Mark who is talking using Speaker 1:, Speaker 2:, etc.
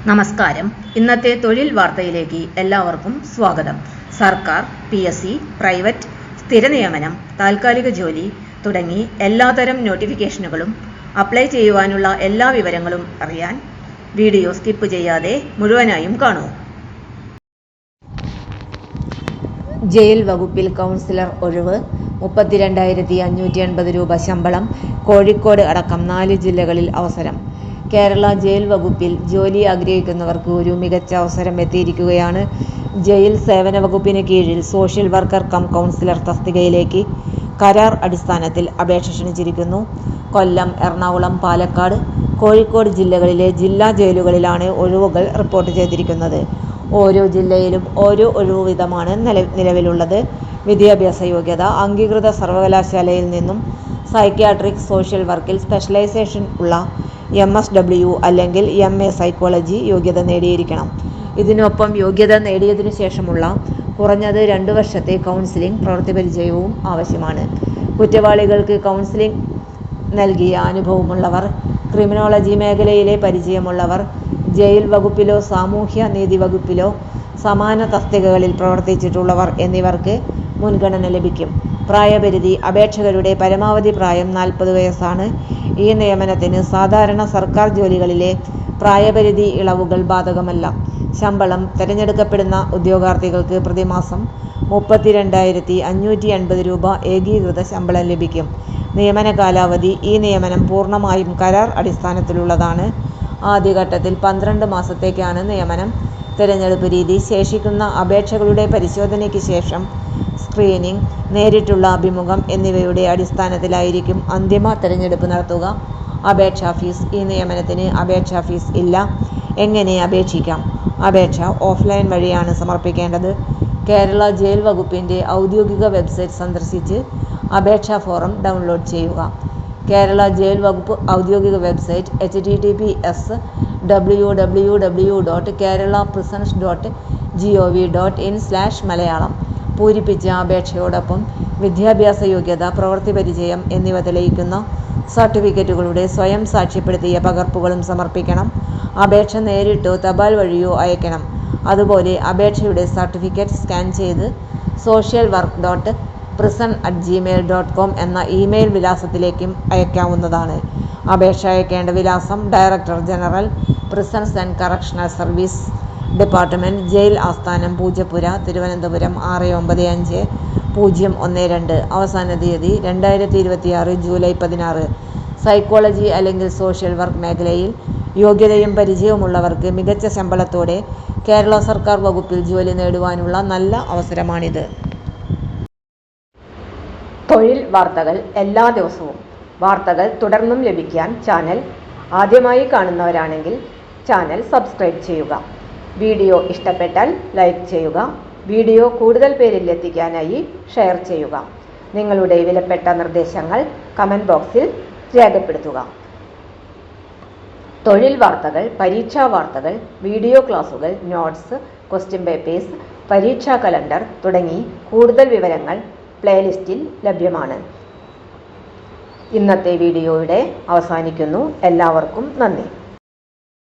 Speaker 1: നമസ്കാരം. ഇന്നത്തെ തൊഴിൽ വാർത്തയിലേക്ക് എല്ലാവർക്കും സ്വാഗതം. സർക്കാർ, PSC, പ്രൈവറ്റ്, സ്ഥിര നിയമനം, താൽക്കാലിക ജോലി തുടങ്ങി എല്ലാതരം നോട്ടിഫിക്കേഷനുകളും അപ്ലൈ ചെയ്യുവാനുള്ള എല്ലാ വിവരങ്ങളും അറിയാൻ വീഡിയോ സ്കിപ്പ് ചെയ്യാതെ മുഴുവനായും കാണൂ. ജയിൽ വകുപ്പിൽ കൗൺസിലർ ഒഴിവ്, 32,580 രൂപ ശമ്പളം. കോഴിക്കോട് അടക്കം 4 ജില്ലകളിൽ അവസരം. കേരള ജയിൽ വകുപ്പിൽ ജോലി ആഗ്രഹിക്കുന്നവർക്ക് ഒരു മികച്ച അവസരം എത്തിയിരിക്കുകയാണ്. ജയിൽ സേവന വകുപ്പിന് കീഴിൽ സോഷ്യൽ വർക്കർ കം കൗൺസിലർ തസ്തികയിലേക്ക് കരാർ അടിസ്ഥാനത്തിൽ അപേക്ഷ ക്ഷണിച്ചിരിക്കുന്നു. കൊല്ലം, എറണാകുളം, പാലക്കാട്, കോഴിക്കോട് ജില്ലകളിലെ ജില്ലാ ജയിലുകളിലാണ് ഒഴിവുകൾ റിപ്പോർട്ട് ചെയ്തിരിക്കുന്നത്. ഓരോ ജില്ലയിലും ഓരോ ഒഴിവു വീതമാണ് നിലവിലുള്ളത്. വിദ്യാഭ്യാസ യോഗ്യത: അംഗീകൃത സർവകലാശാലയിൽ നിന്നും സൈക്യാട്രിക് സോഷ്യൽ വർക്കിൽ സ്പെഷ്യലൈസേഷൻ ഉള്ള MSW അല്ലെങ്കിൽ MA സൈക്കോളജി യോഗ്യത നേടിയിരിക്കണം. ഇതിനൊപ്പം യോഗ്യത നേടിയതിനു ശേഷമുള്ള കുറഞ്ഞത് 2 വർഷത്തെ കൗൺസിലിംഗ് പ്രവൃത്തിപരിചയവും ആവശ്യമാണ്. കുറ്റവാളികൾക്ക് കൗൺസിലിംഗ് നൽകിയ അനുഭവമുള്ളവർ, ക്രിമിനോളജി മേഖലയിലെ പരിചയമുള്ളവർ, ജയിൽ വകുപ്പിലോ സാമൂഹ്യ നീതി വകുപ്പിലോ സമാന തസ്തികകളിൽ പ്രവർത്തിച്ചിട്ടുള്ളവർ എന്നിവർക്ക് മുൻഗണന ലഭിക്കും. പ്രായപരിധി: അപേക്ഷകരുടെ പരമാവധി പ്രായം 40 വയസ്സാണ്. ഈ നിയമനത്തിന് സാധാരണ സർക്കാർ ജോലികളിലെ പ്രായപരിധി ഇളവുകൾ ബാധകമല്ല. ശമ്പളം: തിരഞ്ഞെടുക്കപ്പെടുന്ന ഉദ്യോഗാർത്ഥികൾക്ക് പ്രതിമാസം 32,580 രൂപ ഏകീകൃത ശമ്പളം ലഭിക്കും. നിയമന കാലാവധി: ഈ നിയമനം പൂർണ്ണമായും കരാർ അടിസ്ഥാനത്തിലുള്ളതാണ്. ആദ്യഘട്ടത്തിൽ 12 മാസത്തേക്കാണ് നിയമനം. തിരഞ്ഞെടുപ്പ് രീതി: ശേഷിക്കുന്ന അപേക്ഷകളുടെ പരിശോധനയ്ക്ക് ശേഷം സ്ക്രീനിംഗ്, നേരിട്ടുള്ള അഭിമുഖം എന്നിവയുടെ അടിസ്ഥാനത്തിലായിരിക്കും അന്തിമ തിരഞ്ഞെടുപ്പ് നടത്തുക. അപേക്ഷാ ഫീസ്: ഈ നിയമനത്തിന് അപേക്ഷാ ഫീസ് ഇല്ല. എങ്ങനെ അപേക്ഷിക്കാം? അപേക്ഷ ഓഫ്ലൈൻ വഴിയാണ് സമർപ്പിക്കേണ്ടത്. കേരള ജയിൽ വകുപ്പിൻ്റെ ഔദ്യോഗിക വെബ്സൈറ്റ് സന്ദർശിച്ച് അപേക്ഷാ ഫോറം ഡൗൺലോഡ് ചെയ്യുക. കേരള ജയിൽ വകുപ്പ് ഔദ്യോഗിക വെബ്സൈറ്റ് https://www.keralaprisons.gov.in/malayalam. പൂരിപ്പിച്ച അപേക്ഷയോടൊപ്പം വിദ്യാഭ്യാസ യോഗ്യത, പ്രവൃത്തി പരിചയം എന്നിവ തെളിയിക്കുന്ന സർട്ടിഫിക്കറ്റുകളുടെ സ്വയം സാക്ഷ്യപ്പെടുത്തിയ പകർപ്പുകളും സമർപ്പിക്കണം. അപേക്ഷ നേരിട്ടോ തപാൽ വഴിയോ അയക്കണം. അതുപോലെ അപേക്ഷയുടെ സർട്ടിഫിക്കറ്റ് സ്കാൻ ചെയ്ത് socialwork.prison@gmail.com എന്ന ഇമെയിൽ വിലാസത്തിലേക്കും അയക്കാവുന്നതാണ്. അപേക്ഷ അയക്കേണ്ട വിലാസം: director general, prisons and correctional service department, jail ആസ്ഥാനം, പൂജപ്പുര, തിരുവനന്തപുരം 695012. അവസാന തീയതി 2026 ജൂലൈ 16. സൈക്കോളജി അല്ലെങ്കിൽ സോഷ്യൽ വർക്ക് മേഖലയിൽ യോഗ്യതയും പരിചയവുമുള്ളവർക്ക് മികച്ച ശമ്പളത്തോടെ കേരള സർക്കാർ വകുപ്പിൽ ജോലി നേടുവാനുള്ള നല്ല അവസരമാണിത്. തൊഴിൽ വാർത്തകൾ എല്ലാ ദിവസവും. വാർത്തകൾ തുടർന്നും ലഭിക്കാൻ ചാനൽ ആദ്യമായി കാണുന്നവരാണെങ്കിൽ ചാനൽ സബ്സ്ക്രൈബ് ചെയ്യുക. വീഡിയോ ഇഷ്ടപ്പെട്ടാൽ ലൈക്ക് ചെയ്യുക. വീഡിയോ കൂടുതൽ പേരിൽ എത്തിക്കാനായി ഷെയർ ചെയ്യുക. നിങ്ങളുടെ വിലപ്പെട്ട നിർദ്ദേശങ്ങൾ കമൻറ്റ് ബോക്സിൽ രേഖപ്പെടുത്തുക. തൊഴിൽ വാർത്തകൾ, പരീക്ഷാ വാർത്തകൾ, വീഡിയോ ക്ലാസുകൾ, നോട്ട്സ്, ക്വസ്റ്റ്യൻ പേപ്പേഴ്സ്, പരീക്ഷാ കലണ്ടർ തുടങ്ങി കൂടുതൽ വിവരങ്ങൾ പ്ലേലിസ്റ്റിൽ ലഭ്യമാണ്. ഇന്നത്തെ വീഡിയോയുടെ അവസാനിക്കുന്നു. എല്ലാവർക്കും നന്ദി.